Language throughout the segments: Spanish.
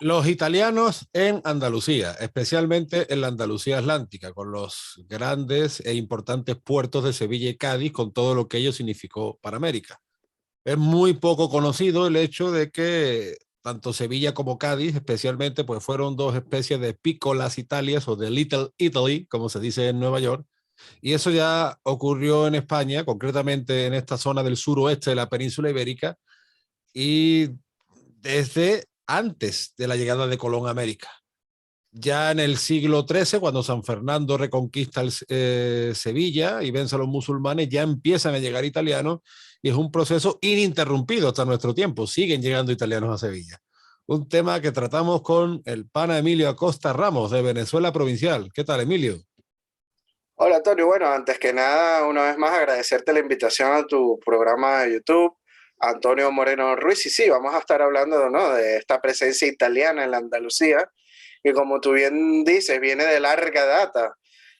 Los italianos en Andalucía, especialmente en la Andalucía Atlántica, con los grandes e importantes puertos de Sevilla y Cádiz, con todo lo que ello significó para América. Es muy poco conocido el hecho de que tanto Sevilla como Cádiz, especialmente, pues fueron dos especies de piccolas Italias o de Little Italy, como se dice en Nueva York, y eso ya ocurrió en España, concretamente en esta zona del suroeste de la península ibérica, y desde antes de la llegada de Colón a América. Ya en el siglo XIII, cuando San Fernando reconquista Sevilla y vence a los musulmanes, ya empiezan a llegar italianos y es un proceso ininterrumpido hasta nuestro tiempo. Siguen llegando italianos a Sevilla. Un tema que tratamos con el pana Emilio Acosta Ramos de Venezuela Provincial. ¿Qué tal, Emilio? Hola Antonio, bueno, antes que nada, una vez más agradecerte la invitación a tu programa de YouTube, Antonio Moreno Ruiz, y sí, vamos a estar hablando, ¿no?, de esta presencia italiana en la Andalucía, y como tú bien dices, viene de larga data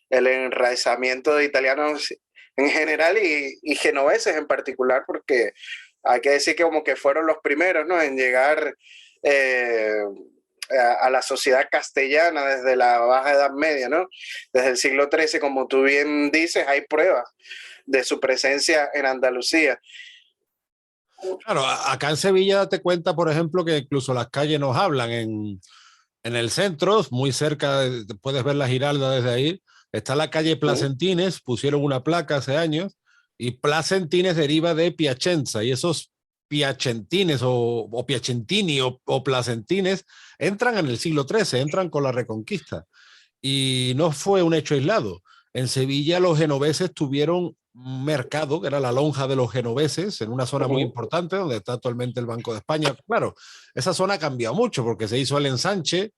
el enraizamiento de italianos en general y genoveses en particular, porque hay que decir que como que fueron los primeros, ¿no?, en llegar eh, a la sociedad castellana desde la Baja Edad Media, ¿no? Desde el siglo XIII, como tú bien dices, hay pruebas de su presencia en Andalucía. Claro, acá en Sevilla te cuenta, por ejemplo, que incluso las calles nos hablan en el centro, muy cerca, puedes ver la Giralda desde ahí, está la calle Placentines, pusieron una placa hace años, y Placentines deriva de Piacenza, y esos piacentines o piacentini o placentines entran en el siglo XIII, entran con la Reconquista, y no fue un hecho aislado. En Sevilla los genoveses tuvieron un mercado, que era la lonja de los genoveses, en una zona muy importante, donde está actualmente el Banco de España. Claro, esa zona ha cambiado mucho porque se hizo el ensanche,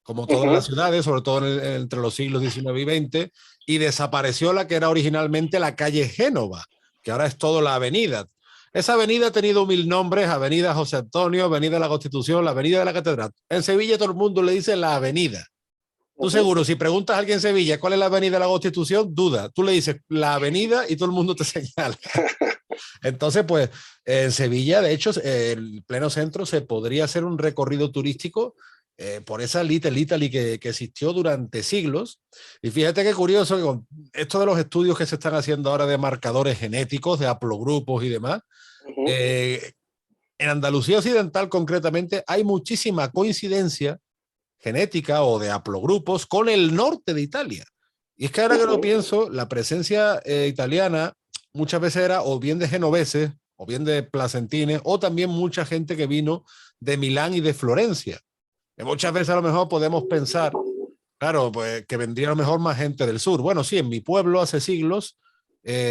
como todas las ciudades, sobre todo entre los siglos XIX y XX, y desapareció la que era originalmente la calle Génova, que ahora es toda la avenida. Esa avenida ha tenido mil nombres: Avenida José Antonio, Avenida de la Constitución, la Avenida de la Catedral. En Sevilla todo el mundo le dice la avenida. Tú seguro, si preguntas a alguien en Sevilla cuál es la avenida de la Constitución, duda. Tú le dices la avenida y todo el mundo te señala. Entonces, pues, en Sevilla, de hecho, el pleno centro se podría hacer un recorrido turístico por esa Little Italy que existió durante siglos. Y fíjate qué curioso que con esto de los estudios que se están haciendo ahora de marcadores genéticos, de haplogrupos y demás, eh, en Andalucía Occidental concretamente hay muchísima coincidencia genética o de haplogrupos con el norte de Italia. Y es que ahora que lo pienso, la presencia italiana muchas veces era o bien de genoveses, o bien de placentines, o también mucha gente que vino de Milán y de Florencia. Y muchas veces a lo mejor podemos pensar, claro, pues que vendría a lo mejor más gente del sur. Bueno, sí, en mi pueblo hace siglos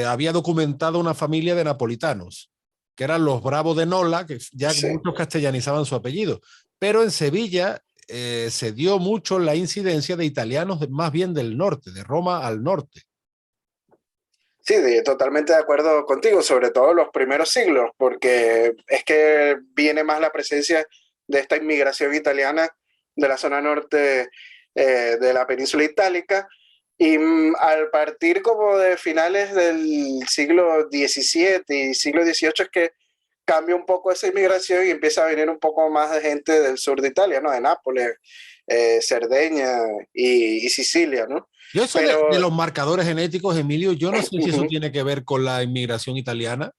había documentado una familia de napolitanos, que eran los Bravos de Nola, que ya Sí. muchos castellanizaban su apellido. Pero en Sevilla se dio mucho la incidencia de italianos más bien del norte, de Roma al norte. Sí, totalmente de acuerdo contigo, sobre todo los primeros siglos, porque es que viene más la presencia de esta inmigración italiana de la zona norte de la península itálica, y al partir como de finales del siglo XVII y siglo XVIII es que cambia un poco esa inmigración y empieza a venir un poco más de gente del sur de Italia, ¿no? De Nápoles, Cerdeña y Sicilia, ¿no? Yo eso de Pero los marcadores genéticos, Emilio, yo no sé si eso tiene que ver con la inmigración italiana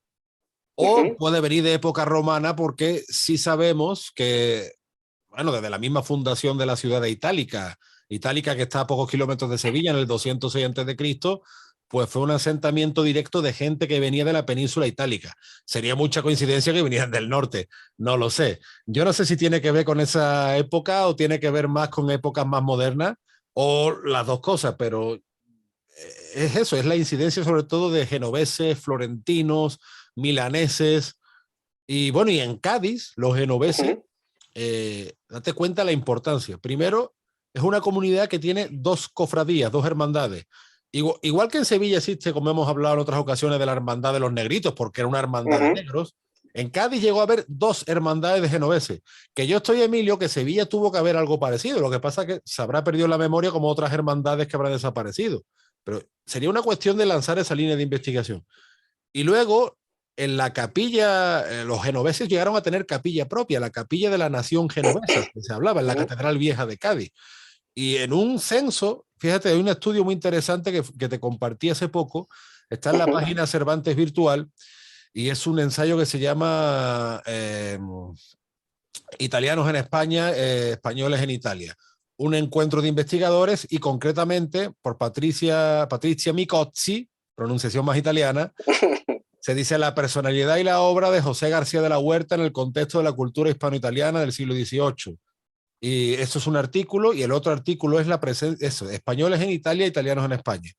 o puede venir de época romana, porque sí sabemos que, bueno, desde la misma fundación de la ciudad de Itálica, que está a pocos kilómetros de Sevilla, en el 206 a.C., pues fue un asentamiento directo de gente que venía de la península itálica. Sería mucha coincidencia que vinieran del norte, no lo sé. Yo no sé si tiene que ver con esa época o tiene que ver más con épocas más modernas o las dos cosas, pero es eso, es la incidencia sobre todo de genoveses, florentinos, milaneses, y bueno, y en Cádiz, los genoveses, date cuenta la importancia. Primero, es una comunidad que tiene dos cofradías, dos hermandades. Igual que en Sevilla existe, como hemos hablado en otras ocasiones, de la hermandad de los negritos, porque era una hermandad de negros. En Cádiz llegó a haber dos hermandades de genoveses. Que yo estoy, Emilio, que Sevilla tuvo que haber algo parecido. Lo que pasa es que se habrá perdido la memoria como otras hermandades que habrán desaparecido. Pero sería una cuestión de lanzar esa línea de investigación. Y luego, en la capilla, los genoveses llegaron a tener capilla propia, la capilla de la nación genovesa, que se hablaba en la Catedral Vieja de Cádiz. Y en un censo, fíjate, hay un estudio muy interesante que te compartí hace poco, está en la página Cervantes Virtual, y es un ensayo que se llama Italianos en España, Españoles en Italia. Un encuentro de investigadores y concretamente por Patrizia Micozzi, pronunciación más italiana, se dice la personalidad y la obra de José García de la Huerta en el contexto de la cultura hispano-italiana del siglo XVIII. Y eso es un artículo, y el otro artículo es la presencia, eso, españoles en Italia, italianos en España.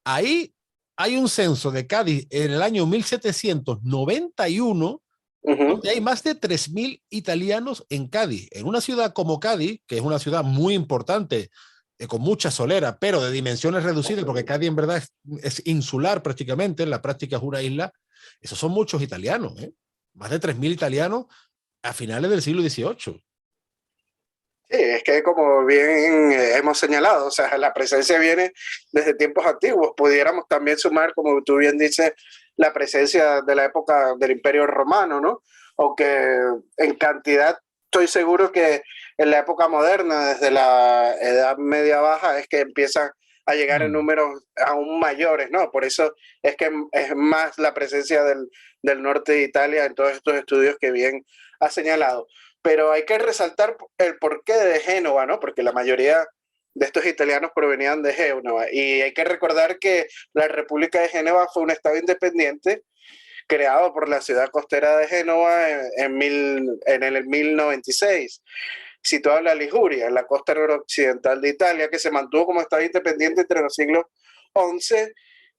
Ahí hay un censo de Cádiz en el año 1791, donde hay más de 3.000 italianos en Cádiz. En una ciudad como Cádiz, que es una ciudad muy importante, con mucha solera, pero de dimensiones reducidas, porque Cádiz en verdad es insular prácticamente, en la práctica es una isla. Esos son muchos italianos, ¿eh? Más de 3.000 italianos a finales del siglo XVIII. Sí, es que como bien hemos señalado, o sea, la presencia viene desde tiempos antiguos. Pudiéramos también sumar, como tú bien dices, la presencia de la época del Imperio Romano, ¿no? Aunque en cantidad estoy seguro que en la época moderna, desde la Edad Media Baja, es que empiezan a llegar en números aún mayores, ¿no? Por eso es que es más la presencia del norte de Italia en todos estos estudios que bien ha señalado. Pero hay que resaltar el porqué de Génova, ¿no? Porque la mayoría de estos italianos provenían de Génova. Y hay que recordar que la República de Génova fue un estado independiente creado por la ciudad costera de Génova en el 1096, situado en la Liguria, en la costa noroccidental de Italia, que se mantuvo como estado independiente entre los siglos XI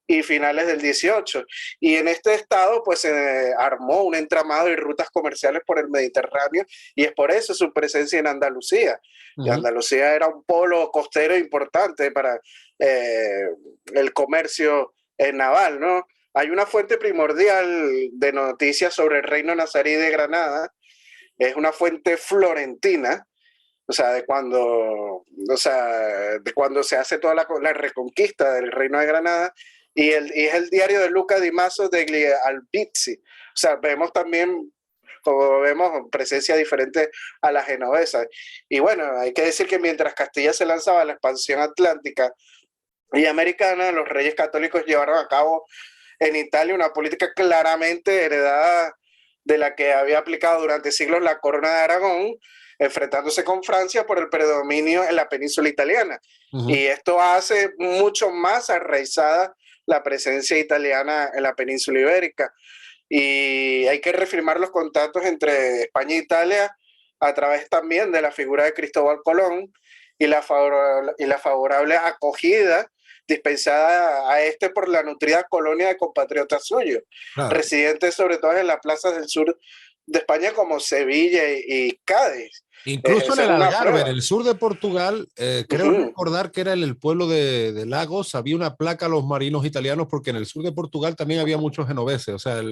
y finales del 18. Y en este estado pues se armó un entramado y rutas comerciales por el Mediterráneo, y es por eso su presencia en Andalucía. Y Andalucía era un polo costero importante para el comercio naval, ¿no? Hay una fuente primordial de noticias sobre el reino nazarí de Granada, es una fuente florentina, o sea, de cuando se hace toda la reconquista del reino de Granada, y es el diario de Luca Di Maso degli Albizzi. O sea, vemos también, como vemos, presencia diferente a la genovesa. Y bueno, hay que decir que mientras Castilla se lanzaba a la expansión atlántica y americana, los reyes católicos llevaron a cabo en Italia una política claramente heredada de la que había aplicado durante siglos la corona de Aragón, enfrentándose con Francia por el predominio en la península italiana. Y esto hace mucho más arraigada la presencia italiana en la península ibérica. Y hay que reafirmar los contactos entre España e Italia a través también de la figura de Cristóbal Colón y la favorable acogida dispensada a este por la nutrida colonia de compatriotas suyos, residentes sobre todo en las plazas del sur de España como Sevilla y Cádiz. Incluso en el Algarve, en el sur de Portugal, creo recordar que era el pueblo de Lagos, había una placa a los marinos italianos, porque en el sur de Portugal también había muchos genoveses, o sea,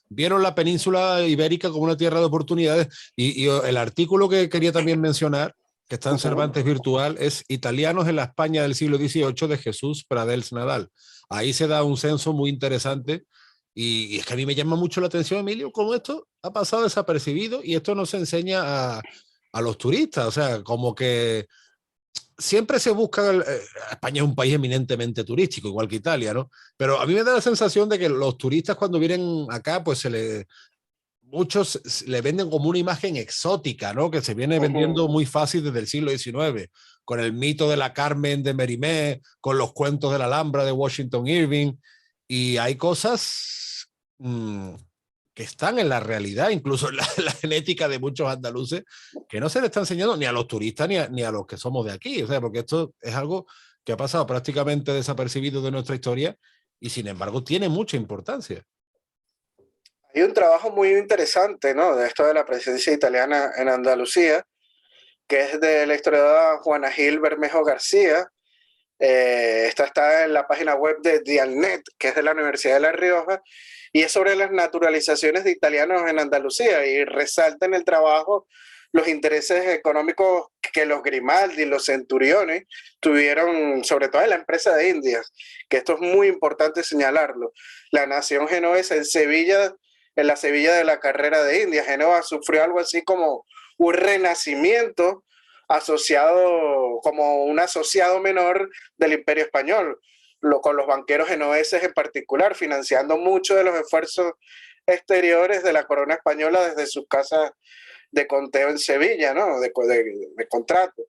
vieron la península ibérica como una tierra de oportunidades. Y el artículo que quería también mencionar, que está en Cervantes Virtual, es Italianos en la España del siglo XVIII, de Jesús Pradels Nadal. Ahí se da un censo muy interesante. Y es que a mí me llama mucho la atención, Emilio, cómo esto ha pasado desapercibido, y esto no se enseña a los turistas. O sea, como que siempre se busca, España es un país eminentemente turístico, igual que Italia, ¿no? Pero a mí me da la sensación de que los turistas, cuando vienen acá, pues muchos le venden como una imagen exótica, ¿no? Que se viene vendiendo muy fácil desde el siglo XIX, con el mito de la Carmen de Mérimée, con los cuentos de la Alhambra de Washington Irving, y hay cosas que están en la realidad, incluso en la genética de muchos andaluces, que no se le está enseñando ni a los turistas ni a los que somos de aquí. O sea, porque esto es algo que ha pasado prácticamente desapercibido de nuestra historia, y sin embargo tiene mucha importancia. Hay un trabajo muy interesante, ¿no?, de esto de la presencia italiana en Andalucía, que es de la historiadora Juana Gil Bermejo García. Esta está en la página web de Dialnet, que es de la Universidad de La Rioja, y es sobre las naturalizaciones de italianos en Andalucía, y resalta en el trabajo los intereses económicos que los Grimaldi, los Centuriones tuvieron, sobre todo en la empresa de Indias, que esto es muy importante señalarlo. La nación genovesa en Sevilla, en la Sevilla de la carrera de Indias, Génova sufrió algo así como un renacimiento asociado, como un asociado menor del Imperio Español, con los banqueros genoveses en particular, financiando mucho de los esfuerzos exteriores de la corona española desde sus casas de conteo en Sevilla, ¿no? De contrato.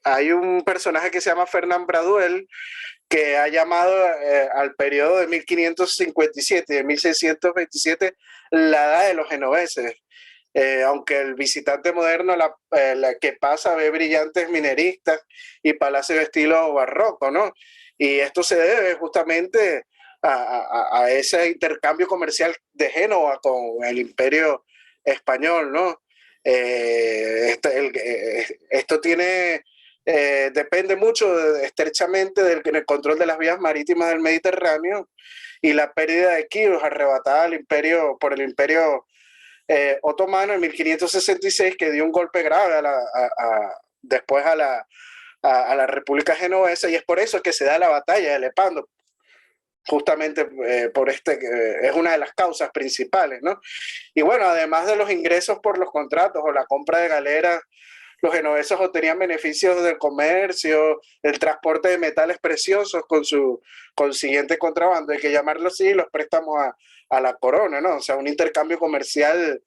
Hay un personaje que se llama Fernán Braduel, que ha llamado al periodo de 1557 y de 1627 la edad de los genoveses. Aunque el visitante moderno la que pasa ve brillantes mineristas y palacios de estilo barroco, ¿no? Y esto se debe justamente a ese intercambio comercial de Génova con el Imperio Español, ¿no? Esto tiene, depende mucho estrechamente del control de las vías marítimas del Mediterráneo y la pérdida de Quíos arrebatada al imperio, por el Imperio otomano en 1566, que dio un golpe grave después a la República Genovesa, y es por eso que se da la batalla de Lepanto, justamente es una de las causas principales, ¿no? Y bueno, además de los ingresos por los contratos o la compra de galeras, los genoveses obtenían beneficios del comercio, el transporte de metales preciosos con su consiguiente contrabando, hay que llamarlo así, los préstamos a la corona, ¿no? O sea, un intercambio comercial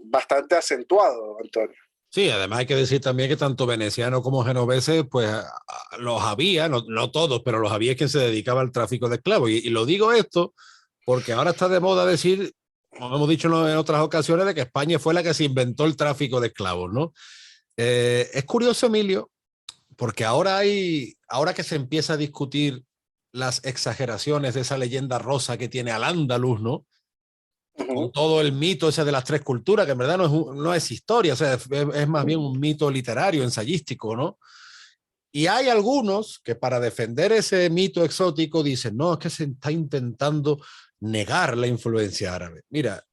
bastante acentuado, Antonio. Sí, además hay que decir también que tanto venecianos como genoveses, pues los había, no todos, pero los había quien se dedicaba al tráfico de esclavos. Y lo digo esto porque ahora está de moda decir, como hemos dicho en otras ocasiones, de que España fue la que se inventó el tráfico de esclavos, ¿no? Es curioso, Emilio, porque ahora que se empieza a discutir las exageraciones de esa leyenda rosa que tiene Al-Ándalus, ¿no? Con todo el mito ese de las tres culturas, que en verdad no es historia, o sea, es más bien un mito literario, ensayístico, ¿no? Y hay algunos que para defender ese mito exótico dicen, no, es que se está intentando negar la influencia árabe. Mira,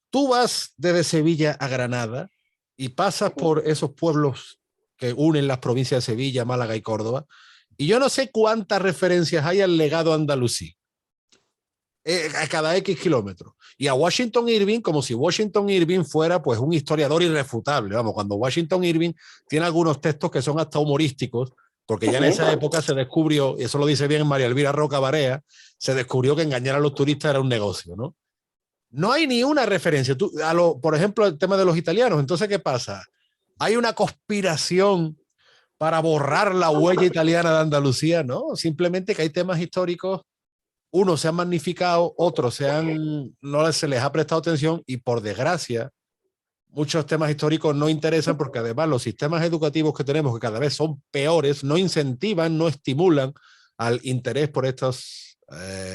tú vas desde Sevilla a Granada y pasas por esos pueblos que unen las provincias de Sevilla, Málaga y Córdoba, y yo no sé cuántas referencias hay al legado andalusí. A cada X kilómetros. Y a Washington Irving, como si Washington Irving fuera pues un historiador irrefutable. Vamos, cuando Washington Irving tiene algunos textos que son hasta humorísticos, porque ya en esa época se descubrió, y eso lo dice bien María Elvira Roca Barea, se descubrió que engañar a los turistas era un negocio, ¿no? No hay ni una referencia. Por ejemplo, el tema de los italianos. Entonces, ¿qué pasa? Hay una conspiración para borrar la huella italiana de Andalucía, ¿no? Simplemente que hay temas históricos, unos se han magnificado, otros no se les ha prestado atención y por desgracia muchos temas históricos no interesan porque además los sistemas educativos que tenemos, que cada vez son peores, no incentivan, no estimulan al interés por estos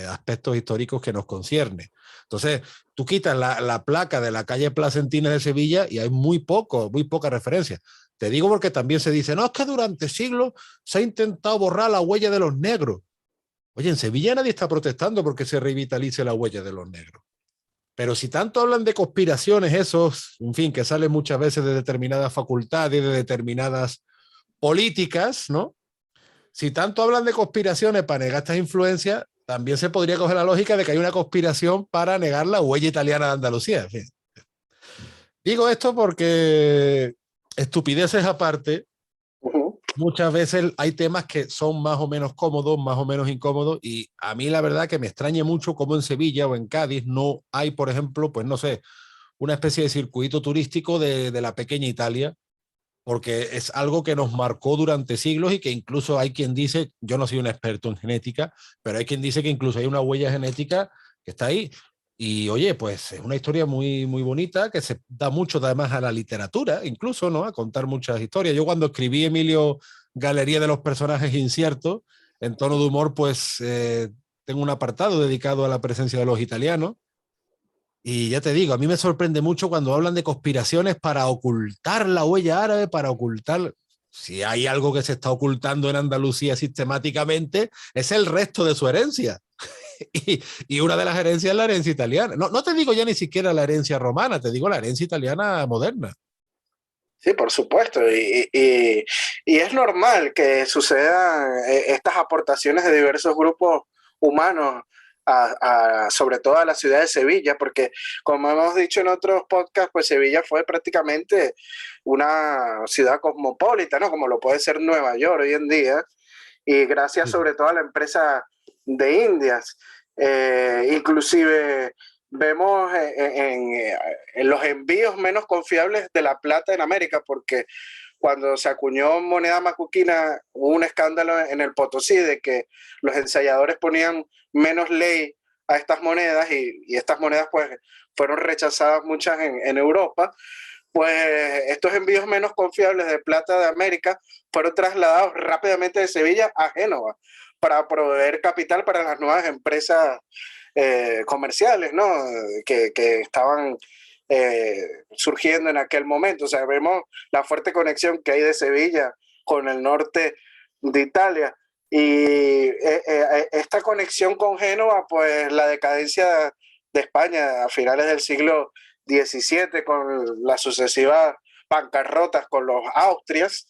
aspectos históricos que nos conciernen. Entonces, tú quitas la placa de la calle Placentina de Sevilla y hay muy poca referencia. Te digo porque también se dice, no, es que durante siglos se ha intentado borrar la huella de los negros. Oye, en Sevilla nadie está protestando porque se revitalice la huella de los negros. Pero si tanto hablan de conspiraciones esos, en fin, que salen muchas veces de determinadas facultades, de determinadas políticas, ¿no? Si tanto hablan de conspiraciones para negar estas influencias, también se podría coger la lógica de que hay una conspiración para negar la huella italiana de Andalucía. En fin. Digo esto porque, estupideces aparte, muchas veces hay temas que son más o menos cómodos, más o menos incómodos, y a mí la verdad que me extraña mucho cómo en Sevilla o en Cádiz no hay, por ejemplo, pues no sé, una especie de circuito turístico de la pequeña Italia, porque es algo que nos marcó durante siglos y que incluso hay quien dice, yo no soy un experto en genética, pero hay quien dice que incluso hay una huella genética que está ahí. Y oye, pues es una historia muy, muy bonita que se da mucho además a la literatura, incluso, ¿no? A contar muchas historias. Yo cuando escribí, Emilio, Galería de los personajes inciertos, en tono de humor, pues tengo un apartado dedicado a la presencia de los italianos. Y ya te digo, a mí me sorprende mucho cuando hablan de conspiraciones para ocultar la huella árabe, para ocultar... Si hay algo que se está ocultando en Andalucía sistemáticamente, es el resto de su herencia. y una de las herencias es la herencia italiana. No, no te digo ya ni siquiera la herencia romana, te digo la herencia italiana moderna. Sí, por supuesto. Y es normal que sucedan estas aportaciones de diversos grupos humanos, sobre todo a la ciudad de Sevilla, porque como hemos dicho en otros podcasts, pues Sevilla fue prácticamente una ciudad cosmopolita, ¿no? Como lo puede ser Nueva York hoy en día, y gracias Sí. sobre todo a la empresa de Indias. Inclusive vemos en los envíos menos confiables de la plata en América, porque cuando se acuñó moneda macuquina hubo un escándalo en el Potosí de que los ensayadores ponían menos ley a estas monedas y estas monedas pues fueron rechazadas muchas en Europa. Pues estos envíos menos confiables de plata de América fueron trasladados rápidamente de Sevilla a Génova para proveer capital para las nuevas empresas comerciales, ¿no? Que estaban surgiendo en aquel momento. O sea, vemos la fuerte conexión que hay de Sevilla con el norte de Italia. Y esta conexión con Génova, pues la decadencia de España a finales del siglo XVII, con las sucesivas bancarrotas con los Austrias,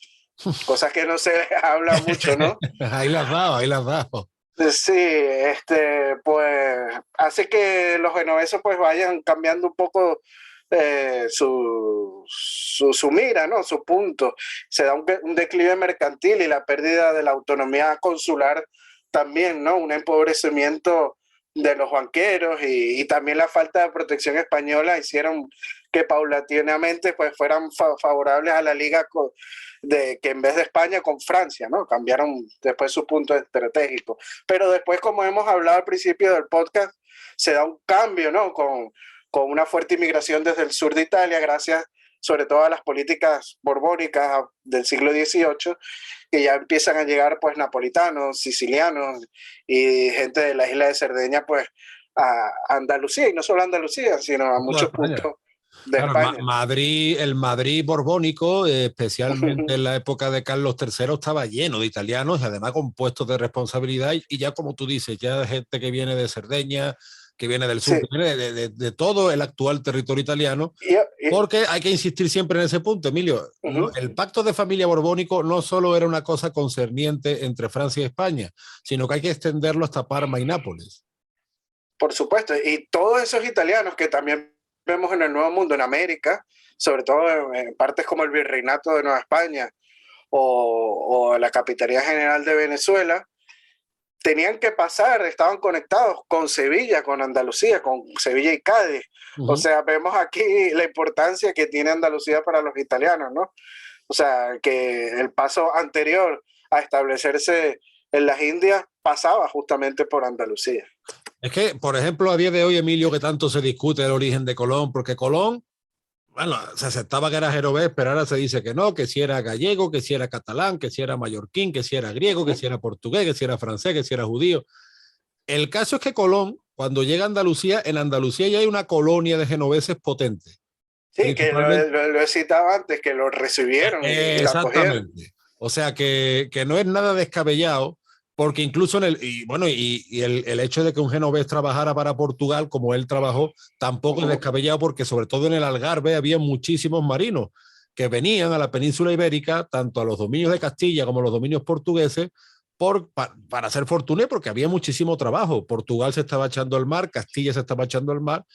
cosas que no se habla mucho, ¿no? Ahí las dado, ahí las dado. Sí, pues hace que los genoveses pues vayan cambiando un poco su mira, ¿no? Su punto. Se da un declive mercantil y la pérdida de la autonomía consular también, ¿no? Un empobrecimiento de los banqueros y también la falta de protección española hicieron que paulatinamente pues fueran favorables a la liga que en vez de España con Francia, ¿no? Cambiaron después su punto estratégico. Pero después, como hemos hablado al principio del podcast, se da un cambio, ¿no? Con una fuerte inmigración desde el sur de Italia, gracias sobre todo a las políticas borbónicas del siglo XVIII, que ya empiezan a llegar pues napolitanos, sicilianos y gente de la isla de Cerdeña pues a Andalucía, y no solo a Andalucía, sino a muchos puntos de claro, España. Madrid, el Madrid borbónico, especialmente en la época de Carlos III, estaba lleno de italianos y además con puestos de responsabilidad y ya como tú dices, ya gente que viene de Cerdeña, que viene del sur, Sí. que viene de todo el actual territorio italiano, Y, porque hay que insistir siempre en ese punto, Emilio. El pacto de familia borbónico no solo era una cosa concerniente entre Francia y España, sino que hay que extenderlo hasta Parma y Nápoles. por supuesto, y todos esos italianos que también vemos en el Nuevo Mundo, en América, sobre todo en partes como el Virreinato de Nueva España o la Capitanía General de Venezuela, tenían que pasar, estaban conectados con Sevilla, con Andalucía, con Sevilla y Cádiz. O sea, vemos aquí la importancia que tiene Andalucía para los italianos, ¿no? O sea, que el paso anterior a establecerse en las Indias pasaba justamente por Andalucía. Es que, por ejemplo, a día de hoy, Emilio, que tanto se discute el origen de Colón, porque Colón, bueno, se aceptaba que era genovés, pero ahora se dice que no, que si era gallego, que si era catalán, que si era mallorquín, que si era griego, que si era portugués, que si era francés, que si era judío. El caso es que Colón, cuando llega a Andalucía, en Andalucía ya hay una colonia de genoveses potente. Sí, que lo he citado antes, que lo recibieron y lo acogieron. Exactamente. O sea que no es nada descabellado, porque incluso en el hecho de que un genovés trabajara para Portugal, como él trabajó, tampoco es descabellado, porque sobre todo en el Algarve había muchísimos marinos que venían a la península ibérica, tanto a los dominios de Castilla como a los dominios portugueses, para hacer fortuna, porque había muchísimo trabajo. Portugal se estaba echando al mar, Castilla se estaba echando al mar,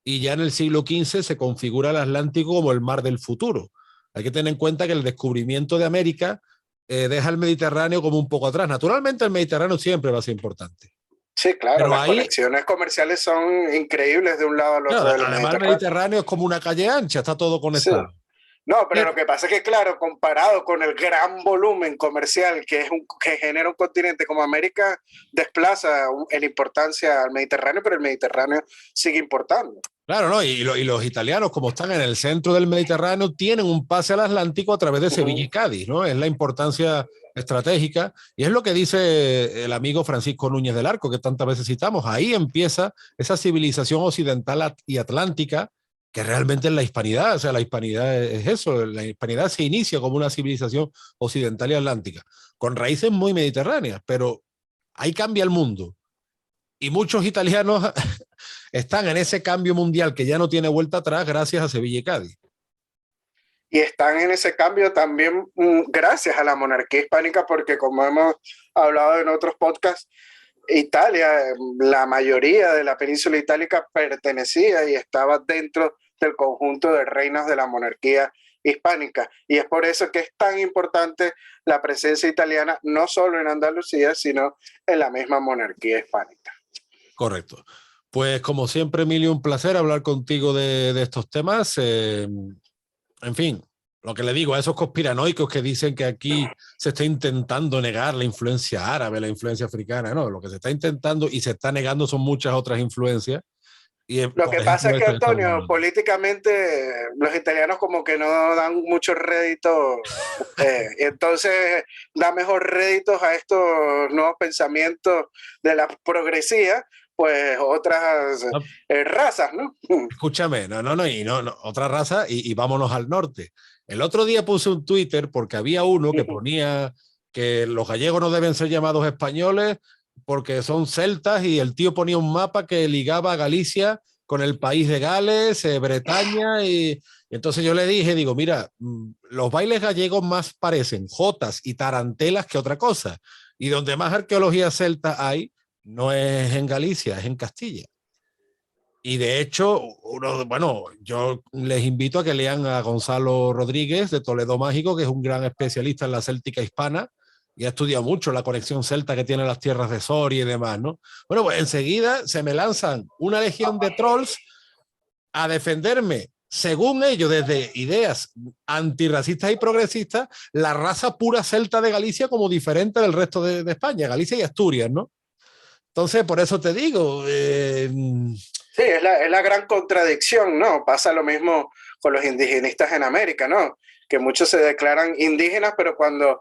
y ya en el siglo XV se configura el Atlántico como el mar del futuro. Hay que tener en cuenta que el descubrimiento de América deja el Mediterráneo como un poco atrás. Naturalmente el Mediterráneo siempre va a ser importante. Sí, claro, pero las ahí, conexiones comerciales son increíbles de un lado al otro claro, del además el Mediterráneo. Mediterráneo es como una calle ancha, está todo Sí. conectado. No, pero lo que pasa es que, claro, comparado con el gran volumen comercial que genera un continente como América, desplaza en importancia al Mediterráneo, pero el Mediterráneo sigue importando. Claro, ¿no? Y los italianos, como están en el centro del Mediterráneo, tienen un pase al Atlántico a través de Sevilla y Cádiz, ¿no? Es la importancia estratégica y es lo que dice el amigo Francisco Núñez del Arco, que tantas veces citamos. Ahí empieza esa civilización occidental y atlántica, que realmente es la hispanidad. O sea, la hispanidad es eso. La hispanidad se inicia como una civilización occidental y atlántica, con raíces muy mediterráneas, pero ahí cambia el mundo. Y muchos italianos están en ese cambio mundial que ya no tiene vuelta atrás gracias a Sevilla y Cádiz. Y están en ese cambio también gracias a la monarquía hispánica, porque como hemos hablado en otros podcasts, Italia, la mayoría de la península itálica pertenecía y estaba dentro del conjunto de reinos de la monarquía hispánica. Y es por eso que es tan importante la presencia italiana, no solo en Andalucía, sino en la misma monarquía hispánica. Correcto. Pues como siempre, Emilio, un placer hablar contigo de estos temas. En fin, lo que le digo a esos conspiranoicos que dicen que aquí se está intentando negar la influencia árabe, la influencia africana, no, lo que se está intentando y se está negando son muchas otras influencias. Y lo que pasa es que, Antonio, políticamente los italianos como que no dan mucho rédito, entonces da mejor réditos a estos nuevos pensamientos de la progresía, pues otras razas, ¿no? Escúchame, no, otra raza y vámonos al norte. El otro día puse un Twitter porque había uno que ponía que los gallegos no deben ser llamados españoles porque son celtas, y el tío ponía un mapa que ligaba a Galicia con el país de Gales, Bretaña, y entonces yo le dije, digo, mira, los bailes gallegos más parecen jotas y tarantelas que otra cosa, y donde más arqueología celta hay no es en Galicia, es en Castilla. Y de hecho, bueno, yo les invito a que lean a Gonzalo Rodríguez de Toledo Mágico, que es un gran especialista en la céltica hispana y ha estudiado mucho la conexión celta que tienen las tierras de Soria y demás, ¿no? Bueno, pues enseguida se me lanzan una legión de trolls a defenderme, según ellos, desde ideas antirracistas y progresistas, la raza pura celta de Galicia como diferente del resto de España, Galicia y Asturias, ¿no? Entonces, por eso te digo... Sí, es la gran contradicción, ¿no? Pasa lo mismo con los indigenistas en América, ¿no? Que muchos se declaran indígenas, pero cuando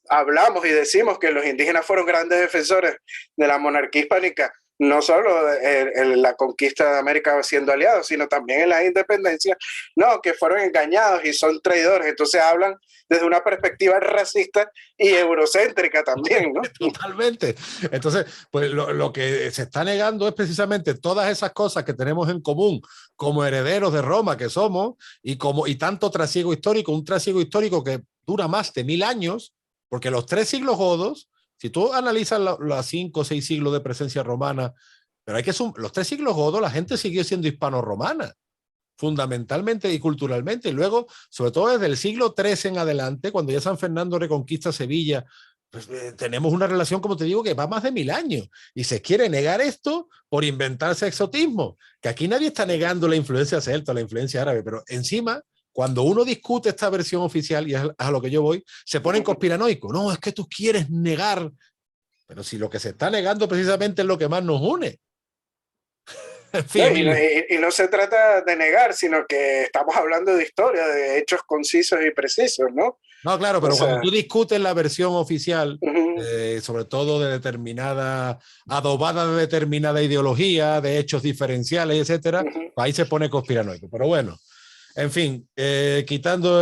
hablamos y decimos que los indígenas fueron grandes defensores de la monarquía hispánica, no solo en la conquista de América siendo aliados, sino también en la independencia, no, que fueron engañados y son traidores. Entonces hablan desde una perspectiva racista y eurocéntrica también, ¿no? Totalmente. Entonces, pues lo que se está negando es precisamente todas esas cosas que tenemos en común como herederos de Roma que somos, y tanto trasiego histórico, un trasiego histórico que dura más de 1000 años, porque los 3 siglos godos, si tú analizas los 5 o 6 siglos de presencia romana, pero hay que los 3 siglos godos, la gente siguió siendo hispano-romana, fundamentalmente y culturalmente. Y luego, sobre todo desde el siglo XIII en adelante, cuando ya San Fernando reconquista Sevilla, pues, tenemos una relación, como te digo, que va más de 1000 años. Y se quiere negar esto por inventarse exotismo, que aquí nadie está negando la influencia celta, la influencia árabe, pero encima, cuando uno discute esta versión oficial, y es a lo que yo voy, se ponen conspiranoicos. No, es que tú quieres negar. Pero si lo que se está negando precisamente es lo que más nos une. En fin, y no se trata de negar, sino que estamos hablando de historia, de hechos concisos y precisos, ¿no? No, claro, pero cuando tú discutes la versión oficial, sobre todo de determinada, adobada de determinada ideología, de hechos diferenciales, etcétera, ahí se pone conspiranoico. Pero bueno, en fin, quitando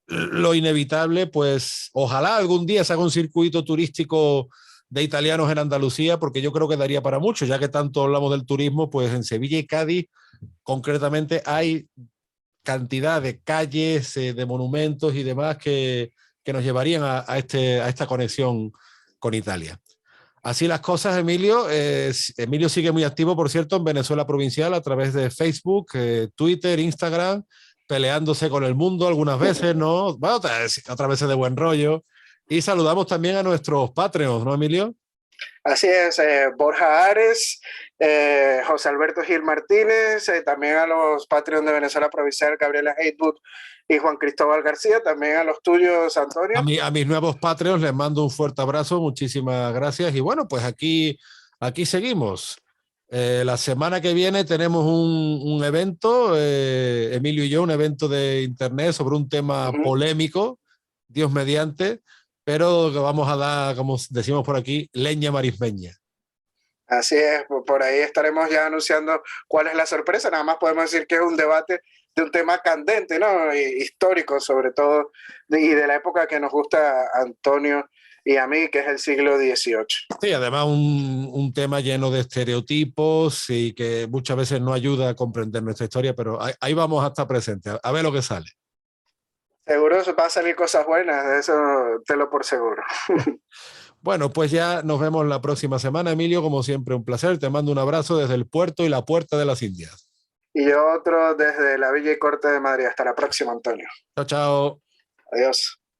lo inevitable, pues ojalá algún día se haga un circuito turístico de italianos en Andalucía, porque yo creo que daría para mucho, ya que tanto hablamos del turismo, pues en Sevilla y Cádiz concretamente hay cantidad de calles, de monumentos y demás que nos llevarían a esta conexión con Italia. Así las cosas, Emilio. Emilio sigue muy activo, por cierto, en Venezuela Provincial a través de Facebook, Twitter, Instagram, peleándose con el mundo algunas veces, ¿no? Bueno, otras veces de buen rollo. Y saludamos también a nuestros Patreons, ¿no, Emilio? Así es, Borja Ares, José Alberto Gil Martínez, también a los Patreons de Venezuela Provincial, Gabriela Hatewood y Juan Cristóbal García, también a los tuyos, Antonio. A mis nuevos Patreons les mando un fuerte abrazo, muchísimas gracias. Y bueno, pues aquí seguimos. La semana que viene tenemos un evento, Emilio y yo, un evento de internet sobre un tema polémico, Dios mediante, pero que vamos a dar, como decimos por aquí, leña marismeña. Así es, por ahí estaremos ya anunciando cuál es la sorpresa. Nada más podemos decir que es un debate de un tema candente, ¿no? Histórico, sobre todo, y de la época que nos gusta a Antonio y a mí, que es el siglo XVIII. Sí, además un tema lleno de estereotipos y que muchas veces no ayuda a comprender nuestra historia, pero ahí vamos a estar presentes, a ver lo que sale. Seguro va a salir cosas buenas, de eso te lo por seguro. Bueno, pues ya nos vemos la próxima semana, Emilio, como siempre, un placer. Te mando un abrazo desde el puerto y la puerta de las Indias. Y yo otro desde la Villa y Corte de Madrid. Hasta la próxima, Antonio. Chao, chao. Adiós.